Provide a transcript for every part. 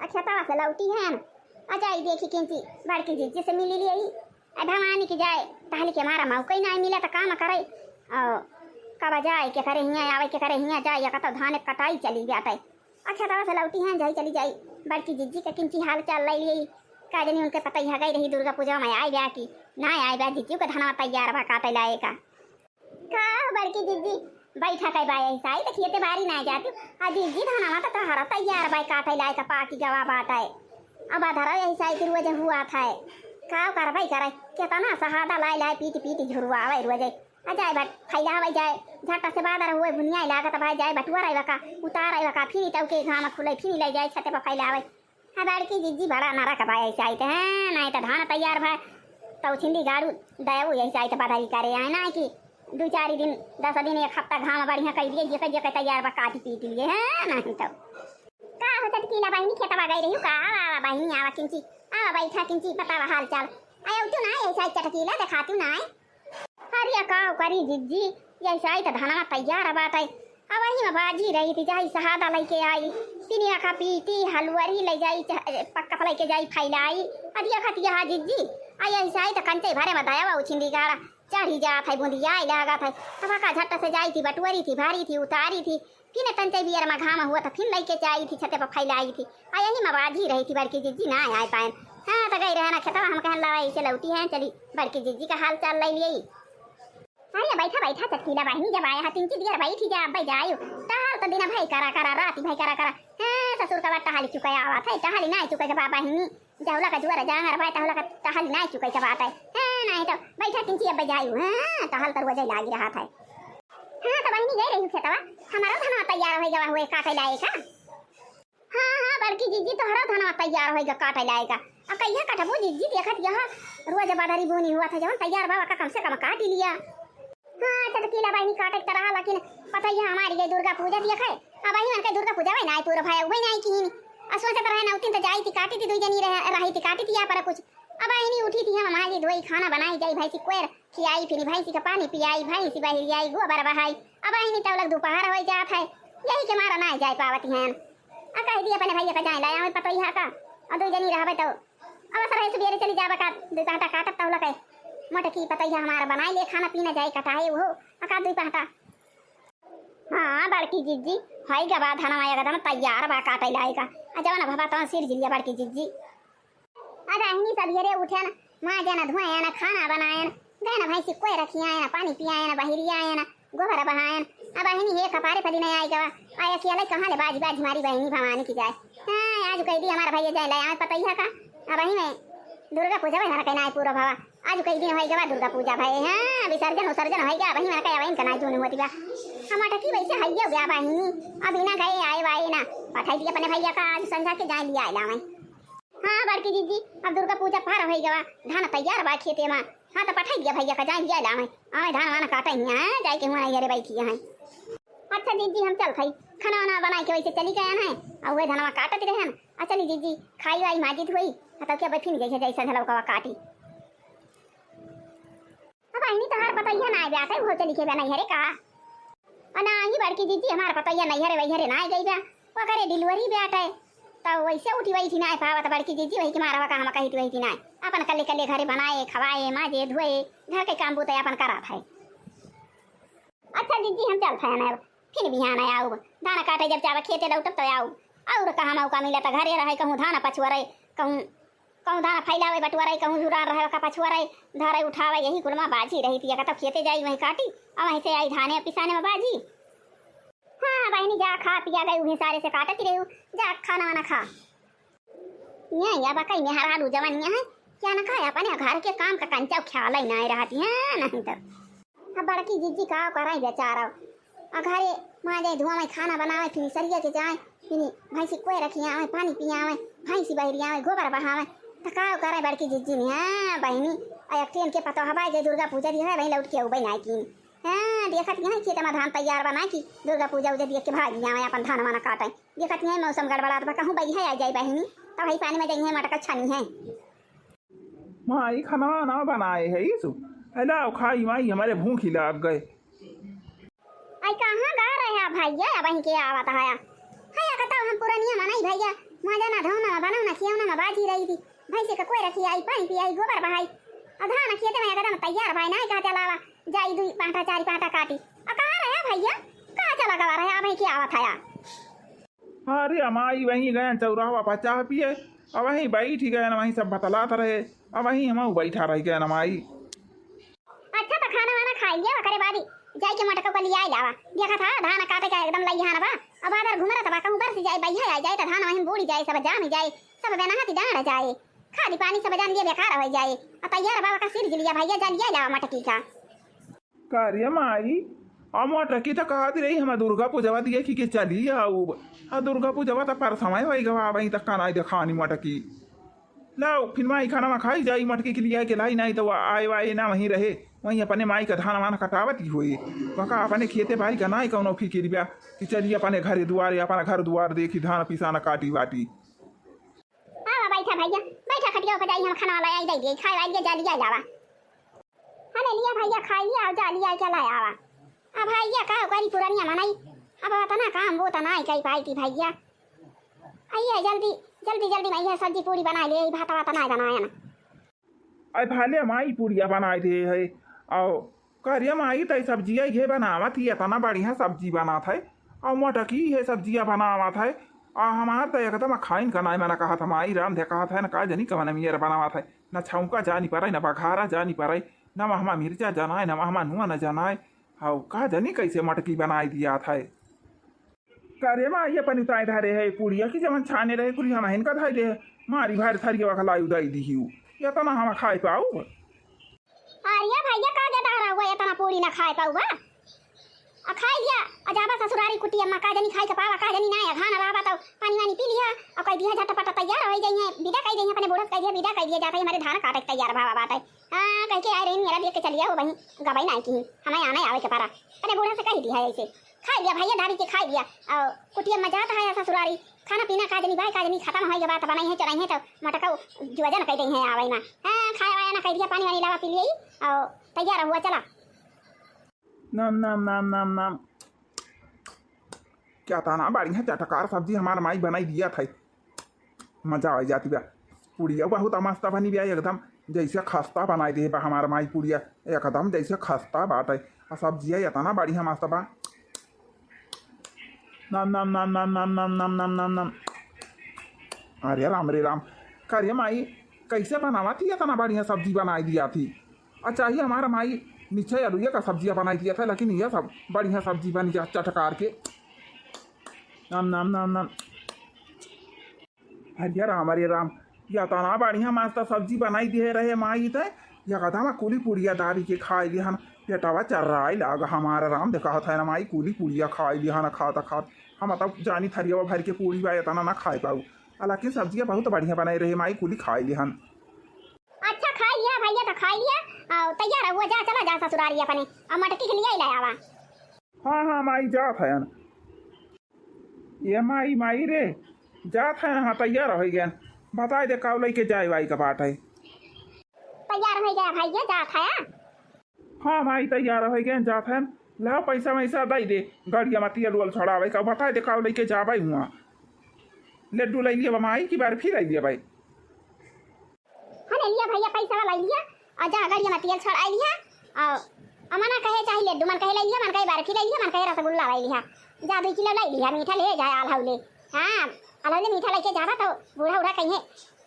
अच्छा तवा से लौटी है न अजाई देखी किंची बड़की जिज्जी से मिली ली ढमानी की जाए ताहली के मारा मौका ही नहीं मिला तो काम करे कब जाए के करे हियाँ आवे के करे हियाँ जाए या कतो धान कटाई चली जाता है। अच्छा तवा से लौटी हैं जाई चली जाई बड़की जिज्जी का किंची हाल चाल ली का जनी उनके पता ही गई रही दुर्गा पूजा में आई ब्याह की ना आई ब्याह जिज्जी का धनवा तैयार बा काटे लाए का बड़की जिज्जी बैठा कई बाई ऐसा ही देखिए ते बारी ना जाती आज जिज्जी धनवा तो हरा तैयार बाई काटे लाए का पाकी जवाब आता है अब आधार ऐसा ही रोज हुआ था का कर भाई करे केतना सहादा लाई लाई पीटी पीटी झुरवा आवे रोज आ जाए बट फैलावे जाए झटा से बादर हुए बुनिया लागत भाई जाए बटुआ रही का उतार रही का फिर तब के घाम खुले फिर ले जाए छते पर फैलावे हाँ बड़की जिज्जी बड़ा नरक भाई ऐसे आई है नहीं तो धान तैयार भाई तो छिंदी गाड़ू दयाऊ ऐसे आई तो बधाई करे आए ना कि 2-4 दिन 10 दिन 1 हफ्ता घाम बढ़िया कर दिए जगह तैयार बा काटी पीट लिए है नहीं तो का होता कीला बहिनी खेतवा गई रही का आवा बहिनी आवा किंची आवा बैठा किंची बतावा हाल चाल आयो तू ना ऐसा चटकीला दिखातू ना हरिया का करी जिज्जी ऐसा तो धनवा तैयार बात है अब वही में बाजी रही थी जाई सहादा लेके आई पिनिया का पीटी हलवारी ले जाई पक्का लेके जाई फैलाई अदिया खतिया हा जिज्जी आई ऐसा तो कंचे भरे में दयावा उछिंदी गाड़ा चढ़ी जात है बूंदी आई लगा था अब का झट से जाई थी बटुअरी थी भारी थी उतारी थी फिर तंचे बियर में घाम हुआ था फिर लेके आई थी छते पर फैलाई थी आ यही में बाजी रही थी बड़की जिज्जी ना आए पाए हाँ तो गई रहना खेतवा हम कहन लवा ऐसे लौटी हैं चली बड़की जिज्जी का हाल चाल ले लिए अरे बैठा बैठा चटकीला बहिनी जब आया तीन दियर बैठी जा भाई जायो तार तो दिन भाई करा राती भाई करा हाँ ससुर का बात टहाली चुका आवा था टहाली ना चुका जब बहिनी जाऊला का जुआरा जांगर भाई टहला का टहाली ना चुका जब आता है हाँ नहीं तो बैठा किंची अब जायो हाँ टहल तर वजह लाग रहा था हाँ तो बहिनी गई रही खेतवा हमारा धनवा तैयार हो गया हुए काटे लाएगा हाँ बड़की जिज्जी तो हरा धनवा तैयार होगा काटे लाएगा अब कहिया कटबो जिज्जी देखत यहाँ रोज बादरी बोनी हुआ था जब तैयार बाबा का कम से कम काट लिया हाँ चटकीला बहिनी काटे तरह लेकिन पता ही हमारी ये दुर्गा पूजा दिया है अब वही मन दुर्गा पूजा में ना पूरा भाई वही नहीं की असोच तरह ना उतिन तो जाई थी काटी थी 2 जनी रही थी काटी थी यहाँ पर कुछ अब आई उठी थी हम हमारी दोई खाना बनाई जाई भैंसी कोयर खियाई फिर भैंसी का पानी पियाई भैंसी बहरी आई गोबर बहाई अब आई तब लग दोपहर हो जात है यही के मारा ना जाए पावती हैं कह दिया अपने भैया का जाए लाया पता ही का और 2 जनी रहबे तो अब सर सुबेरे चली जाबा का 2 घंटा काटत तब लगे मोटकी पता ही हमारा बनाई ले खाना पीना जाए कटाए वो अका 2 घंटा हाँ बड़की जिज्जी हाई के बाद धनवा एकदम तैयार बा काटे लाएगा जब ना भबा तो सिर जिलिया बड़की जिज्जी अरे अहनी सवेरे उठे ना माँ जाना धुआए ना खाना बनाए गए ना भैंसी कोई रखी आए ना पानी पियाए ना बहिरी आए ना गोबर बहाए अब अहनी हे कपारे पदी नहीं आई गवा आया कि अलग कहाँ ले बाजी बाजी हमारी बहनी भवानी की जाए हाँ आज कह दी हमारा भैया जाए लाया पता ही का अब वही में दुर्गा पूजा भाई कहना है पूरा भावा आज कई दिन हो गया दुर्गा पूजा भाई हाँ विसर्जन विसर्जन हो गया वही मैं वही करना जून होती बा हमारा की वैसे हइया गया बहिनी अब ना गए आए वाए ना पठाई दिया अपने भैया का आज संझा के जाए लिया आला मैं हाँ बड़की जिज्जी अब दुर्गा पूजा पार हो गया धान तैयार बा खेते में हाँ तो पठाई दिया भैया का जाए लिया आला मैं आए धान वाना काटा ही है जाए के हुआ ये बैठी है अच्छा जिज्जी हम चल खाई खाना वाना बना के वैसे चली गए हैं और वे धनवा काटत रहे हैं चली जिज्जी खाई वाई माजिद हुई तो क्या बैठी नहीं जैसे जैसा झलवा काटी अब आईनी तो हर पता ही ना जाता है वो चली के नहीं हरे कहा ना ही बड़की जिज्जी हमारा पता ही नहीं हरे वही हरे ना गई बा वो करे डिलीवरी बैठ है तो वैसे उठी वही थी ना पावा तो बड़की जिज्जी वही के मारा का हम कही थी वही थी ना अपन कल्ले कल्ले घरे बनाए खवाए माजे धोए घर के काम बूते अपन करा था अच्छा जिज्जी हम चल थे ना फिर बिहान आऊ धान काटे जब चावा खेते लौटब तो आऊ और कहाँ मौका मिला तो घरे रहे कहूँ धान पछुआ रहे कहूँ धान फैलावे बटुआ रहे कहूँ जुड़ा रहे का पछुआ रहे धरे उठावे यही कुलमा बाजी रही थी तो खेते जाई वहीं काटी और वहीं से आई धाने पिसाने में बाजी हाँ बहनी जा खा पिया गई उन्हें सारे से काटती रही जा खाना वाना खा यहाँ या बकई में हर हालू जवानियाँ है क्या ना खाया अपने घर के काम का कंचा ख्याल ही नहीं रहती है नहीं तो अब बड़की जिज्जी का कराई बेचारा घरे माँ जाए धुआं में खाना बनावे फिर सरिया के जाए फिर भैंसी कोई रखी आवे पानी पियावे भैंसी बहरी आवे गोबर बहावे तो का करे बड़की जिज्जी ने हाँ बहनी एक ट्रेन के पता हवाई जे दुर्गा पूजा दी है वही लौट के उबई ना की हाँ देखत यहाँ खेत में धान तैयार बना की दुर्गा पूजा उजे देख के भागी आवे अपन धान वाना काटे देखत यहाँ मौसम गड़बड़ात बा कहूँ बई है आ जाए बहनी तब वही पानी में जाइए मटका छानी है माई खाना ना बनाए है ये अलाव खाई माई हमारे भूख लाग गए आई कहाँ गा रहे हैं भैया वहीं के आवत है कता हम पुरानिया मनाई भैया मजा ना धोना में बनाना खियौना में बाजी रही थी भैंसे का कोई रखी आई पानी पियाई गोबर बहाई और धान खेते में एकदम तैयार भाई नहीं कहते अलावा जाई दुई पांटा चारी पांटा काटी और कहाँ रहा भैया कहाँ चला गवा रहा भाई क्या आवत है अरे हमारी वहीं गए चौराहा पर चाह पिए और वहीं बैठ ही गए ना वहीं सब बतलात रहे और वहीं हम बैठा रह गए नमाई। अच्छा तो खाना वाना खा लिया करे बादी जाई के मटका को लिया लावा देखा था धान काटे का एकदम लई हां बा अब आदर घुमरा तबा कहूं बर से जाए भैया आ जाए तो धान वहीं बूढ़ी जाए सब जाम जाए सब बेनहाती डांड जाए खाली पानी सब जान लिए बेकार हो जाए और तैयार बाबा का सिर लिया भैया जा लिया लावा मटकी का कार्य माई अमटकी तो कहा रही हम दुर्गा पूजवा दिए कि चली आऊ आ दुर्गा पूजवा तो पर समय वही गवा वहीं तक का नहीं दिखानी मटकी लाओ फिर माई खाना में खाई जाई मटकी के लिए के लाई नहीं तो आए वाए ना वहीं रहे वहीं अपने माई का धान वान कटावत ही हुई वका अपने खेते भाई का नहीं कौनो फिक्र ब्या कि चलिए अपने घर दुआरे अपना घर दुआर देखी धान पिसाना काटी वाटी बैठा भैया बैठा खटिया पर जाई हम खाना वाला आई दे खाई वाई जा लिया जावा अरे लिया भैया खाई लिया जा लिया क्या लाया आवा अब भैया का करी पुरानिया मनाई अब बता ना काम वो तना कई पाई थी भैया आइए जल्दी जल्दी जल्दी मैं सब्जी पूरी बना ले भात वात ना बनाया ना अरे भाले माई पूड़िया बनाए थे है और कार्य माई तो सब्जियाँ ये बनावा थी इतना बढ़िया सब्जी बना था और मटकी है सब्जियाँ बनावा था और हमारे तो एकदम खाइन का नाई मैंने कहा था माई राम दे कहा था ना कहा जनी कवन मेरा बनावा था न छौका जा नहीं पा न बघारा जा नहीं पा न वहाँ मिर्चा जनाए न वहाँ नुआ न जनाए हाँ कहा जनी कैसे मटकी बनाई दिया था कार्य माँ ये पनी उताई धारे है पूड़िया की जमन छाने रहे पूरी हम इनका धाई दे मारी भारी थारी वखलाई उदाई दी या तो ना हम खाए पाऊ आर्या भैया का जा रहा हुआ इतना पूरी ना खाए पाऊ बा आ खाई लिया अजाबा ससुरारी कुटी अम्मा का जनी खाई के पावा का जनी ना खाना रहा तो पानी वानी पी लिया और कह दिया झटपट तैयार हो गई है विदा कह दी अपने बूढ़स कह दिया विदा कह दिया जाते हमारे धान काटे तैयार भावा बात है हां कह के आ रही मेरा लेके चलिए वो वहीं गवाई नहीं की हमें आना आवे के पारा अरे बूढ़ा से कह दिया ऐसे खा लिया भैया धारी के खा लिया और कुटिया में जाता है ससुरारी खाना पीना का जनी भाई का जनी खत्म हो गया बात बनाई है चढ़ाई है तो मटका जो वजन कह दें है आवे ना हां खाया वाया ना कह दिया पानी वानी लावा पी लिए और तैयार हुआ चला नम नम नम नम नम क्या था ना बढ़िया चटकार सब्जी हमारा माई बनाई दिया था मजा आ जाती बा पूड़िया बहुत मस्त बनी बा एकदम जैसे खस्ता बनाई दे बा हमारा माई पूड़िया एकदम जैसे खस्ता बात है और सब्जियाँ इतना बढ़िया मस्त बा नम नम नम नम नम नम नम नम नम नम अरे राम रे राम कार्य माई कैसे बनावा थी इतना बढ़िया सब्जी बनाई दिया थी अच्छा ही हमारा माई नीचे आलूया का सब्जियाँ बनाई दिया था लेकिन यह सब बढ़िया सब्जी बन गया चटकार के नम नम नम नम हरे राम या तो ना बढ़िया मस्त सब्जी बनाई दिए रहे माई थे या कथा मैं कूली पुड़िया दारी के खाई लिया न पेटावा चर्राई लागा हमारा राम देखा था ना माई कूली पुड़िया खाई लिया ना खाता खात हम तब जानी थरिया भर के पूड़ी बा इतना ना खाई पाऊ हालांकि सब्जियाँ बहुत बढ़िया बनाई रहे माई कूली खाई लिया अच्छा खा लिया भैया तो खा लिया और तैयार हुआ जा चला जा ससुरारी अपने और मटकी के लिए लाया आवा हाँ हाँ माई जा था ये माई माई रे जा था हाँ तैयार हो गया बताए दे काव लेके जाए भाई का बात है तैयार हो गया भैया जा था हाँ भाई तैयार हो गया जा था ला पैसा वैसा दे दे गाड़िया में तेल उल छोड़ावे का बताए दे काव लेके जा भाई हुआ लड्डू ले लिया माई की बार फिर आई लिया भाई हाँ लिया भैया पैसा वाला लिया और जा गाड़िया में तेल छोड़ा लिया और अमना कहे चाहे लड्डू मन कहे ले लिया मन कहे बार फिर ले लिया मन कहे रसगुल्ला ले लिया जा 2 किलो ले लिया मीठा ले जाए आलहौले हाँ आलहौले मीठा लेके जावा तो बूढ़ा उड़ा कहीं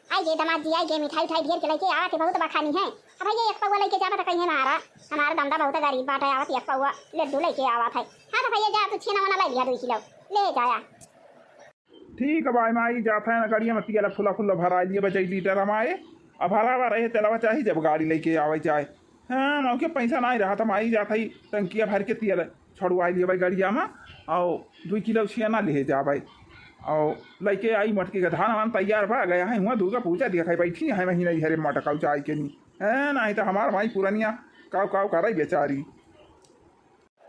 आई जे दमाद जी आई जे मिठाई उठाई ढेर के लेके आवा के बहुत बखानी है अब भैया एक पौवा लेके जावा तो कहीं हमारा दमदा बहुत गरीब बाट है आवत एक पौवा लड्डू लेके आवा था हाँ तो भैया जा तू छेना वना ले लिया 2 किलो ले जाया ठीक है भाई माई जाता है ना गाड़िया में तेल फुला फुला भरा लिए बचे लीटर हमारे अब भरा हुआ रहे तेलवा चाहिए जब गाड़ी लेके आवे चाहे हाँ मौके पैसा नहीं रहा था माई जाता ही टंकिया भर के तेल छोड़वा लिए भाई गाड़िया में और 2 किलो छेना ले जा भाई और लेके आई मटकी का धान वान तैयार भा गया है हुआ दुर्गा पूजा देखा बैठी है वहीं नहीं हरे मटकाऊ चाय के नहीं है नहीं तो हमार भाई पुरानिया काव काव कर रही बेचारी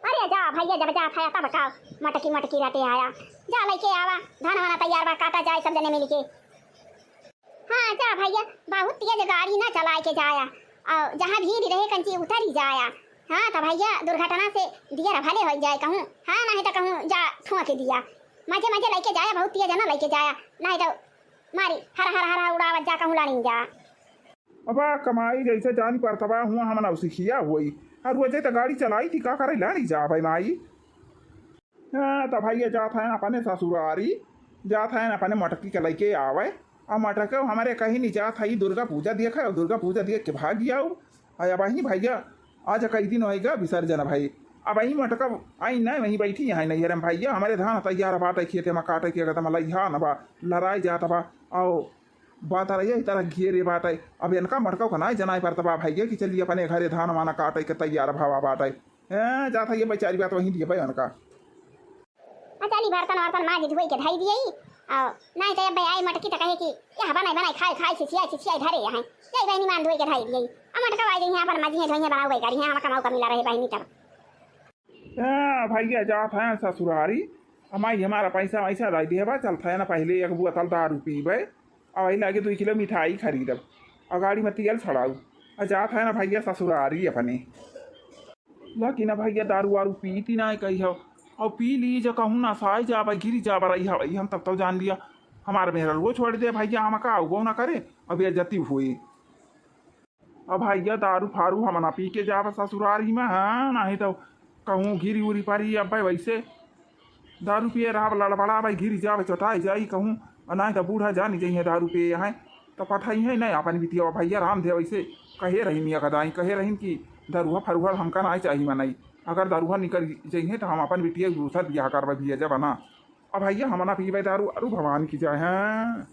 अरे जा भैया जब जा था तब का मटकी मटकी रहते आया जा लेके आवा धान वाना तैयार बा काटा जाए सब जने मिलके हाँ जा भैया बहुत तेज गाड़ी ना चलाए के जाया और जहाँ भीड़ रहे कंची उतर ही जाया हाँ तो भैया दुर्घटना से दिया भले हो जाए कहूँ हाँ नहीं तो कहूँ जा ठुआ के दिया मजे मजे लेके जाया बहुत तेज ना लेके जाया नहीं तो मारी हर हर हर उड़ावत जा कहूँ लानी जा। अब कमाई जैसे जानी पड़ता बा हुआ हमना सीखिया हुई और रोजे तो गाड़ी चलाई थी का करे लानी जा भाई माई। हाँ तो भाई जात है अपने ससुरारी जात है अपने मटकी के लेके आवे और मटक हमारे कहीं नहीं जात है दुर्गा पूजा देखा और दुर्गा पूजा देख के भाग गया अब वहीं भैया आज कई दिन होएगा विसर्जन भाई। अब वहीं मटका आई ना वहीं बैठी है नहीं अरे भैया हमारे धान तैयार बाटे खेते में काटे के अगर लइहा न बा लड़ाई जात बा आओ बात रही है तरह घेरे बाटे अब इनका मटका को ना जनाई पड़ता बा भैया कि चलिए अपने घरे धान माना काटे के तैयार भावा बाटे जाता ये बेचारी बात वहीं दिए भाई उनका चली बर्तन वर्तन माँ धोई के धाई दिए और नहीं तो भाई आई मटकी तो कहे कि यह बनाई बनाई खाई खाई सिसियाई धरे यहाँ यही बहनी मान धोई के धाई दिए मटका आई यहाँ पर मजी धोइए बनाओ भाई करी यहाँ कमाऊ का मिला रहे बहनी तब भैया जात है ससुरारी हमारी हमारा पैसा वैसा दे दिए बा चलता है ना पहले एक बोतल दारू पीबे और वही लगे 2 किलो मिठाई खरीदब और गाड़ी में तेल छड़ाऊ और जात है ना भैया ससुरारी अपने लेकिन भैया दारू वारू पीती ना कही हो और पी ली जो कहूँ ना साई जा गिरी जा रही है हम तब तो जान लिया हमारे मेहरा वो छोड़ दे भैया हम का वो ना करे अब बेइज्जती हुई। अब भैया दारू फारू हम ना पी के जाब ससुरारी में हाँ नहीं तो कहूँ गिरी उरी पारी अब भाई वैसे दारू पिए रहा लड़बड़ा भाई गिरी जावे चौटाई जाई कहूँ और नहीं तो बूढ़ा जानी चाहिए दारू पिए हैं तो पठाई है नहीं अपन बिटिया भैया राम दे वैसे कहे रही मियाँ कदाई कहे रही कि दरुआ फरुआ हमका नहीं चाहिए मनाई अगर दारूहा निकल जाइए तो हम अपन बिटिया दूसरा ब्याह करवा भी जब ना अब भैया हम ना पीबे दारू अरु भगवान की जाए हैं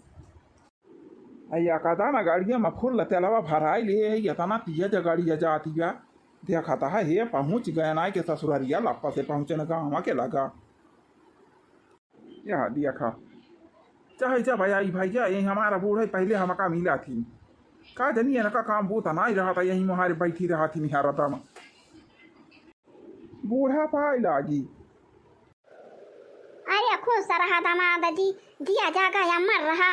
अया कदा ना गाड़िया में फुल तेलवा भराई ले तना तिया जा गाड़ी जाती है देखा है हे पहुँच गए ना के ससुरारिया लप्पा से पहुँचने गाँव के लगा यह देखा चाहे जब भैया यही हमारा बूढ़े पहले हमका मिला थी का जनिए ना का काम बूता ना ही रहा था यही मुहारे बैठी रहा थी निहारता में बूढ़ा पाई लागी अरे खुश रहा दामाद जी दिया जागा या मर रहा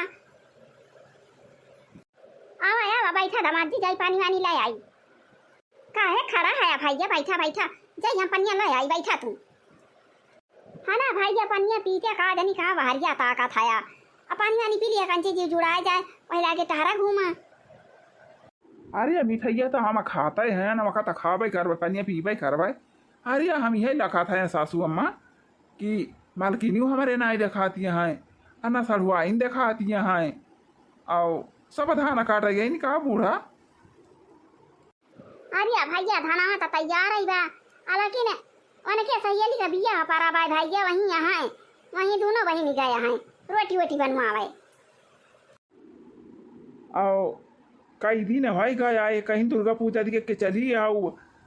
आवा आवा बैठा दामाद जी जाई पानी वानी लाई आई का है खड़ा है भैया बैठा बैठा जाई हम पनिया लाई आई बैठा तू है ना भैया पनिया पीते का जनी कहा बहरिया ताका थाया अब पानी वानी पी लिया कंचे जी जुड़ाए जाए पहले आगे टहरा घूमा। अरे मिठैया तो हम खाते हैं ना वक़्त खाबे करबे पनिया पीबे करबे अरे हम यही लखा था सासू अम्मा कि मालकिनियों हमारे नाई दिखाती हैं अन्ना सड़ुआइन दिखाती हैं और सब धान काट गई नहीं कहा बूढ़ा। अरे भैया धाना तो तैयार है बा लेकिन उनके सहेली का बिया पारा बा भैया वहीं यहाँ वहीं दोनों बहन गए हैं रोटी वोटी बनवावे और कई दिन भाई गए कहीं दुर्गा पूजा दिखे के चली आओ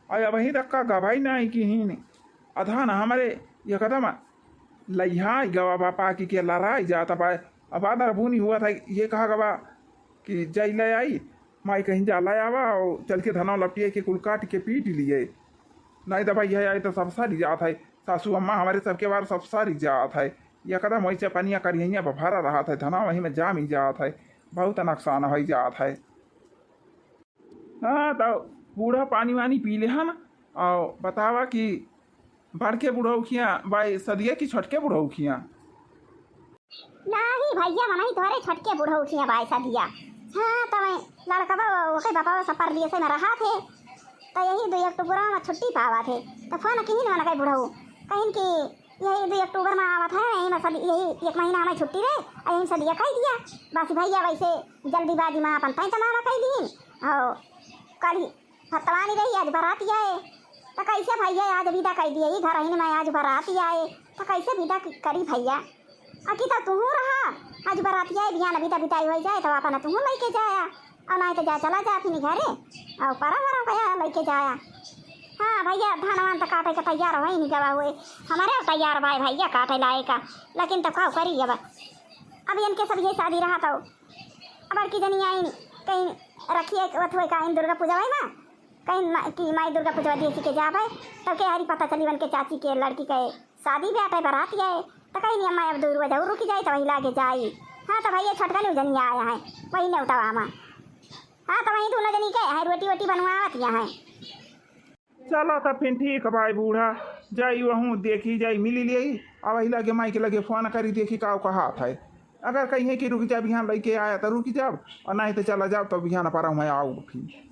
और वहीं रखा गवाई नहीं कि ही अधा ना हमारे ये कदम लइहा गवा बापा की के लड़ाई जाता पाए अब आदर भूनी हुआ था ये कहा गवा कि जय ले आई माई कहीं जा ला आवा और चल के धना लपटिए के कुल काट के पीट लिए नहीं तो भाई है तो सब सारी जात है सासू अम्मा हमारे सबके बार सब सारी जात है यह कदम वैसे पनिया करिया भरा रहा था धना वहीं में जाम ही जात है बहुत नुकसान हो जात है। हाँ तो बूढ़ा पानी वानी पी ले हन और बतावा कि बड़के बुढ़ौखियाँ भाई सदिया की छोटके बुढ़ौखियाँ नहीं भैया मनाई तोरे छोटके बुढ़ौखियाँ भाई सदिया हाँ तो मैं लड़का ओके बापा सफर लिए से में रहा थे तो यही 2 अक्टूबर में छुट्टी पावा थे तो फोन कहीं ना कहीं बुढ़ऊ कहीं कि यही 2 अक्टूबर में आवा था यही में सदी यही 1 महीना हमें छुट्टी रहे यही सदिया कह दिया बस भैया वैसे जल्दीबाजी में अपन तय तमारा कह दी और कल फतवानी रही आज बाराती आए तो कैसे भैया आज विदा कर दिए घर ही में आज बाराती आए तो कैसे विदा करी भैया अकी तो तू रहा आज बाराती आए बिहान विदा बिताई हो जाए तो अपन तू लेके जाया और नहीं तो जा चला जा अपनी घरे और परा मरा गया लेके जाया। हाँ भैया धान तो काटे का तैयार हो ही नहीं गवा हुए हमारे तैयार भाई भैया काटे लाए का लेकिन तो क्या करी अब इनके सब ये शादी रहा तो अब की जनी आई कहीं रखिए वथुए का दुर्गा पूजा भाई ना कहीं की माई दुर्गा पूजा देसी के जा भाई तो के हरी पता चली बन के चाची के लड़की के शादी भी आटे बाराती आए तो कहीं नहीं अम्मा अब दूर जरूर रुकी जाए तो वही लागे जाई। हाँ तो भैया छटका नहीं जनी आया है वही नहीं उठावा हमारा हाँ तो वहीं दोनों जनी के है रोटी वोटी बनवाती हैं। चलो तो फिर ठीक भाई बूढ़ा जाई वहूँ देखी जाई मिली ली अब वही लगे माई के लगे फोन करी देखी का कहा था अगर कहीं कि रुक जा बिहान लेके आया तो रुक जाब और नहीं तो चला जाओ तो बिहान पर मैं आऊ फिर।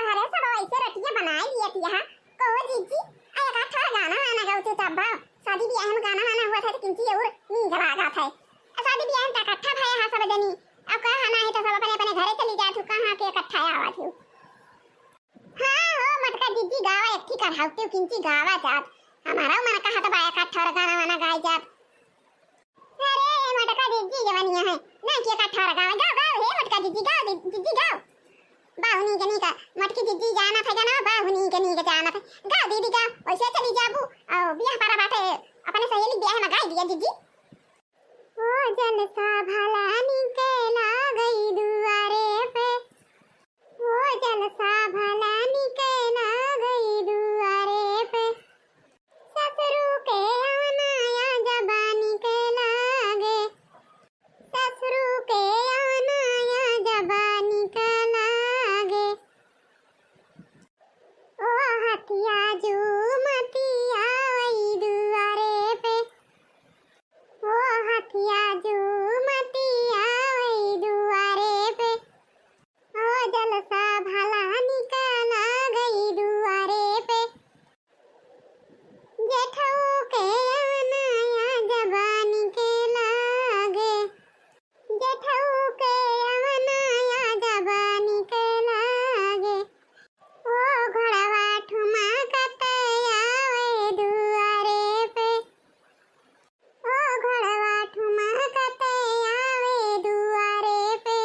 हरे सब ऐसे रटिया बनाए लिए थी यहाँ कहो जीजी आया का था गाना वाना गाते तब बा शादी ब्याह में गाना वाना हुआ था तो किंची और नींद लगा था शादी ब्याह में इकट्ठा भाई हा सब जनी अब कहा ना है तो सब अपने अपने घरे चली जाए तो कहां के इकट्ठा आवा थे। हां हो मटका जीजी गावा एक थी करहावते किंची गावा जात हमारा मन कहा तो बाया इकट्ठा गाना वाना गाय जात। अरे मटका जीजी जवानिया है ना कि इकट्ठा गावा गाओ गाओ हे मटका जीजी गाओ बाहुनी गनी का मटकी दीदी जाना था गाना बाहुनी गनी का जाना था गाओ दीदी गाओ वैसे चली जाबू और बियाह पारा बाटे अपने सहेली ब्याह में गाई दिया दीदी। ओ जलसा भला निकला गई दुआरे पे ओ जलसा भला निकला गई दुआरे पे ससुरु के अनाया जबानी के लागे ससुरु के अनाया जबानी के हथिया जो मतिया वही दुआरे पे ओ हथिया जो मतिया वही दुआरे पे ओ जलसा भला निकला गई दुआरे पे जेठऊ के अनाया जबानी के लागे जेठऊ के अनाया जबानी के लागे ओ घोड़वा ठुमा कतया वे दुआरे पे ओ घोड़वा ठुमा कतया वे दुआरे पे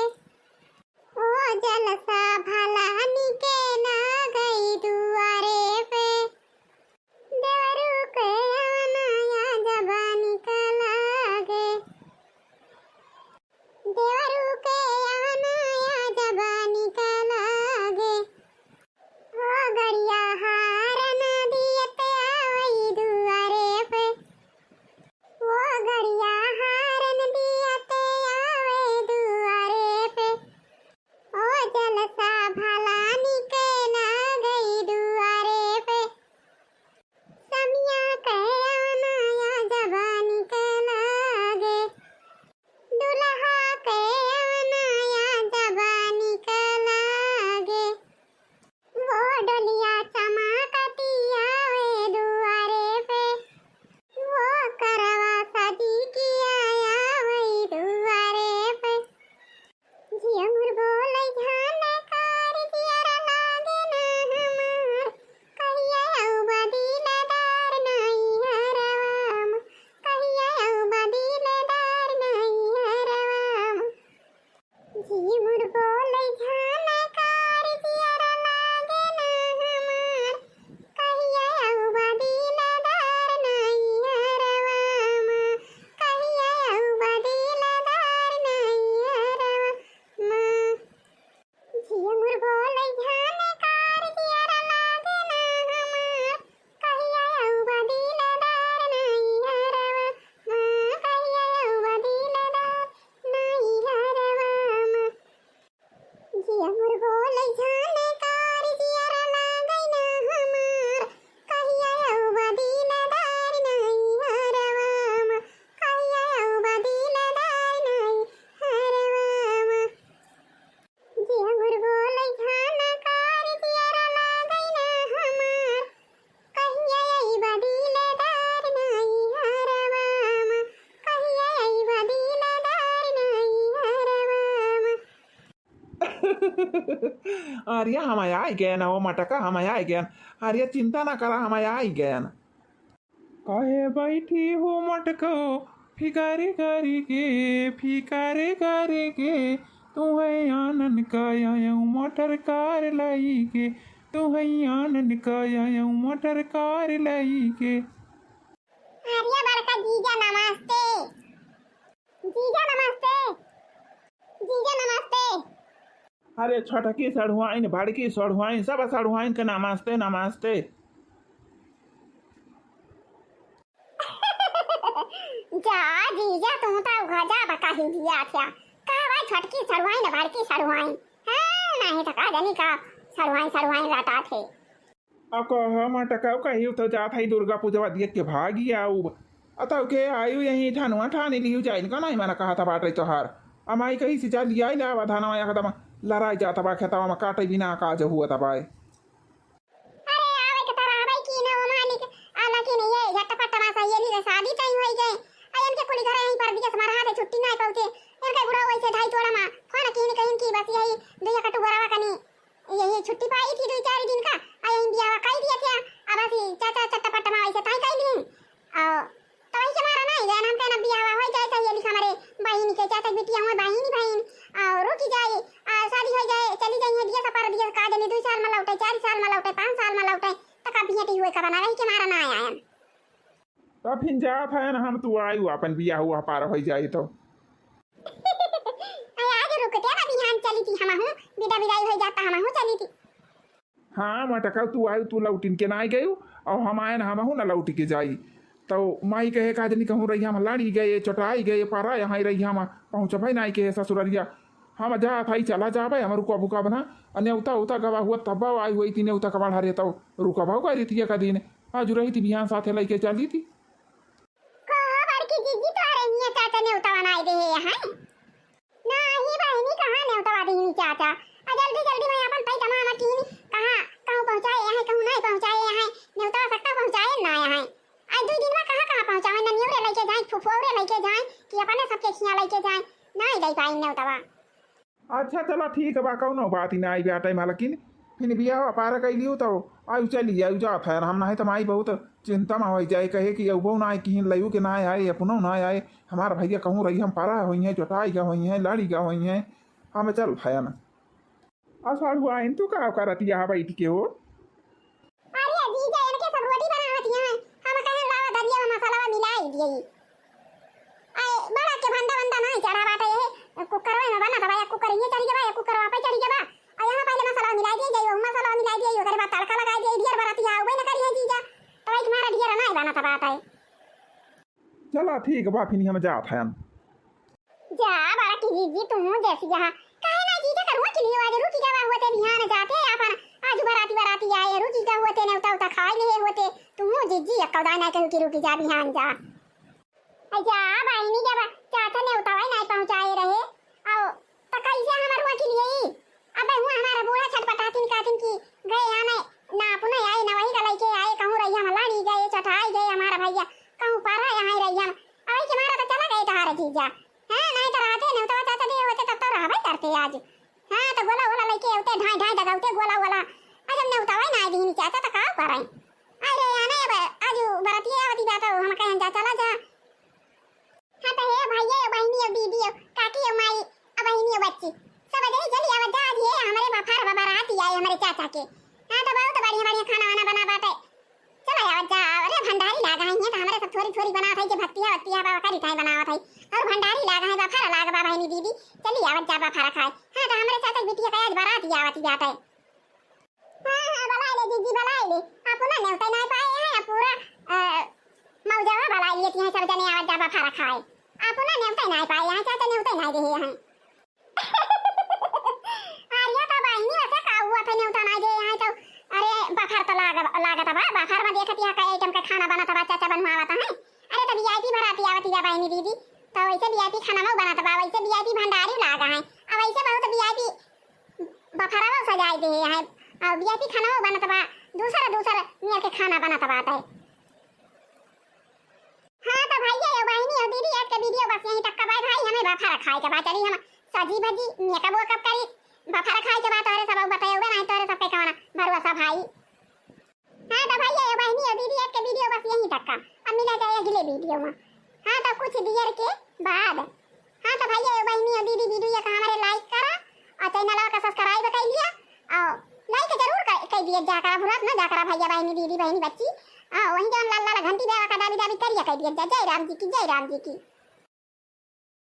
ओ जलसा भला निकला गई दुआरे पे देवरू के अनाया जबानी का लागे देवरू के अनाया जबानी का लागे ओ गरिया हारन दियते आवई दुआरे पे ओ गरिया हारन दियते आवे दुआरे पे ओ जलसा भला निकला गई दुआरे पे समिया के अनाया जबानी के लागे दुल्हा के अनाया जबानी के लागे वो डोलिया चमकतिया वे दुआरे पे वो करवा शादी किया वही दुआरे पे झियमुर बोले झाने कार जियरा लागे ना हमार कहिया औ बदिलदार नहीं हरवाम कहिया औ बदिलदार नहीं हरवाम झियमुर बोले झाने कार जियरा लागे ना हमार कहिया औ बदिलदार नहीं हरवाम कहिया औ बदिलदार नहीं हरवाम झियमुर बोले झाने कार जियरा लागे ना हमार कहिया औ बदिलदार नहीं हरवाम कहिया औ बदिलदार नहीं हरवाम झियमुर बोले झाने कार जियरा लागे ना हमार कहिया औ बदिलदार नहीं हरवाम कहिया औ बदिलदार नहीं हरवाम झियमुर बोले झाने कार जियरा लागे ना हमार कहिया औ बदिलदार नहीं हरवाम कहिया औ बदिलदार नहीं हरवाम। आर्या हम आई गए ना वो मटका हम आई गए आर्या चिंता ना करा हम आई गए कहे बैठी हो मटको फिकारे करके तुम्हें आनंद कया मटर कार लाई के तुम्हें आनंद कया मटर कार लाई के। आर्या बड़का जीजा नमस्ते जीजा नमस्ते जीजा नमस्ते। अरे छोटकी सढ़ुआइन बड़की सढ़ुआइन सब सढ़ुआइन के नमस्ते नमस्ते। जा जीजा तू तो गजा बका ही दिया क्या का भाई छोटकी सड़वाई न बड़की सड़वाई हां नहीं तो का जानी का सड़वाई लाटा थे। अब कह मटका कही तो जात है दुर्गा पूजा देख के भागी आऊ अतः के आयु यही ठानुआ ठाने लियू जाइन का नहीं मैंने कहा था बाटे तोहार अमाई कहीं से जा लिया लावा धानवा एकदम लड़ाई जाता बा खेतवा में काटे बिना काज हुआ था बाय अरे आवे के तरह भाई की ने ओ मालिक आला की नहीं है झटपट मासा ये ली शादी टाइम होई गए आयन के कुली घर यहीं पर दिया हमारा हाथ छुट्टी नहीं पहुंचे इनका बुरा होई से ढाई तोड़ा मा फोन की कहीं की बस यही दुया कटु गरावा कनी यही छुट्टी पाई थी 2-4 दिन का आयन बियाह कई दिया था अब असी चाचा चटपट मा ऐसे ताई कई दिन तो ऐसे मारा नहीं गया हम कहना बियाह हो जाए तो ये लिखा हमारे बहन के चाचा बेटियां हो बहन और रुक जाए शादी हो जाए चली जाइए दिया सपर दिया का जने 2 साल में लौटे 4 साल में लौटे 5 साल में लौटे तक बियाह हुए का बना रही के मारा ना आया तो फिर जा था ना हम तू आयु अपन बिया हुआ पार हो जाए तो आज रुकते ना बिहान चली थी हम हूं विदाई हो जाता हम हूं चली थी हाँ मटका तू आयु तू लौटिन के ना गई और हम आए ना हम हूँ ना लौट के जाई तो माई कहे का जनी कहूँ रही हम लाड़ी गए चटाई गए पारा यहाँ ही रही हम पहुँच भाई नाई के ससुररिया हम जा था चला जा भाई हम रुका बुका बना न्योता उता गवा हुआ तब आई हुई थी न्योता कबाड़ हरे तो रुका भाव करी थी का दिन आज रही थी बिहान साथे लेके चली थी चाचा ने उतावनाई दे यहाँ ना ही बहनी कहाँ ने उतावा दी चाचा जल्दी जल्दी मैं अपन तई तमाम टीम कहाँ कहूँ पहुँचाए यहाँ कहूँ नहीं पहुँचाए यहाँ ने उतावा सकता पहुँचाए ना यहाँ आज 2 दिन में कहाँ पहुँचाए ना न्यूरे लेके जाए फुफोरे लेके जाए कि अपने सबके खिया लेके जाए नहीं दे पाई ने उतावा अच्छा चलो ठीक है बा कौनो बात ही ना आई बेटा मालकिन फिर बिया पार कैलियो तो आयु चली आयु जा था हम ना तो माई बहुत चिंता में हो जाए कहे कि अब ना कहीं लयू के ना आए अपनों ना आए हमारा भैया कहूँ रही हम पारा हुई हैं चटाई का हुई हैं लाड़ी का हुई हैं हमें चल भैया ना असाड़ हुआ इन तू का करती यहाँ बैठ के हो अरे जीजा इनके सब रोटी बनावत हैं हम कहे लावा दरिया में मसाला मिलाई दिए आए बड़ा के भंडा नहीं चढ़ा बाटे ये कुकर में बना दबा कुकर ये चली जाबा कुकर वापस चली जाबा और यहाँ पहले मसाला मिला दिए जाइयो मसाला मिला दिए ओकरे बाद तड़का लगा दिए ढेर बराती आवे न करी है जीजा तो एक मारा ढेर नहीं बना था बात है चला ठीक बा फिर हम जा था जा बड़ा की जीजी तुम जैसी यहाँ काहे ना जीजा करूँ के लिए आज रुकी जावा होते बिहान जाते अपन आज बराती आए रुकी जा होते ने उता खाए नहीं होते तुम जीजी अक्का ना कहू कि रुकी जा बिहान जा जा बहनी जब चाचा ने उतावा नहीं पहुंचाए रहे आओ तो कैसे हमारे हुआ के लिए अबे हुआ हमारा बूढ़ा छटपटातिन कातिन की गए हमें ना पुणे आए ना वही गलाई के आए कहूँ रही हम लाड़ी गए चटाई गए हमारा भैया कहूँ पारा यहाँ रही हम अबे के मारा तो चला गए तुम्हारे जीजा हैं नहीं तो रहते नहीं तो चाचा दे होते तब तो रहबे करते आज हां तो गोला गोला लेके होते ढाई दगाउते गोला गोला आज हमने उतावा ना दी चाचा तो का कराई अरे आने अब आज बराती आवती बात हम कहें जा चला जा हां तो हे भैया बहनी दीदी काकी माई अब बहनी बच्ची सब जल्दी जल्दी आवाज आ दिए हमारे बफार बाबा रात आए हमारे चाचा के हां तो बहुत बढ़िया बढ़िया खाना वाना बना बाटे चलो आवाज जा अरे भंडारी लागा है तो हमारे सब थोड़ी थोड़ी बना था कि भक्तिया बाबा का रिठाई बनावा था और भंडारी लागा है बफार लागा बाबा बहनी दीदी चली आवाज जा बफार खाए हां तो हमारे चाचा बिटिया का आज बारात आवती जाता है हां बलाई ले दीदी बलाई ले अपना नेवता नहीं पाए हैं पूरा मौजावा बलाई लिए हैं सब जने आवाज जा बफार खाए अपना नेवता नहीं पाए हैं चाचा नेवता नहीं दे हैं आर्या का बहनी वैसे का हुआ था नेवता नहीं दे यहाँ तो अरे बफार तो लागा था बफार में देखती है का आइटम का खाना बना था चाचा बनवावा था है अरे तो वीआईपी भराती आवती है बहनी दीदी तो वैसे वीआईपी खाना में बना था वैसे वीआईपी भंडारी लागा है अब वैसे बहुत वीआईपी बफारा में सजाई दे है और वीआईपी खाना में बना था दूसरा नियर के खाना बना था बात है हां तो भैया ये बहनी और दीदी आज का वीडियो बस यहीं तक का बाय भाई हमें बफारा खाए के बाद चली हम सजी भजी निया का वो कब करी बफारा खाए के बाद तोरे सब बताए हुए नहीं तोरे सब पे खाना भरवा सा भाई हां तो भैया ये बहनी और दीदी आज का वीडियो बस यहीं तक का अब मिला जाए अगले वीडियो में हां तो कुछ देर के बाद हां तो भैया ये बहनी और दीदी वीडियो का हमारे लाइक करा और चैनल का सब्सक्राइब कर लिया और लाइक जरूर कर दिया जा करा भूलत ना जा करा भैया बहनी दीदी बहनी बच्ची वहीं जो लाल लाल घंटी देवा का दाबी करिए कर दिया जय राम जी की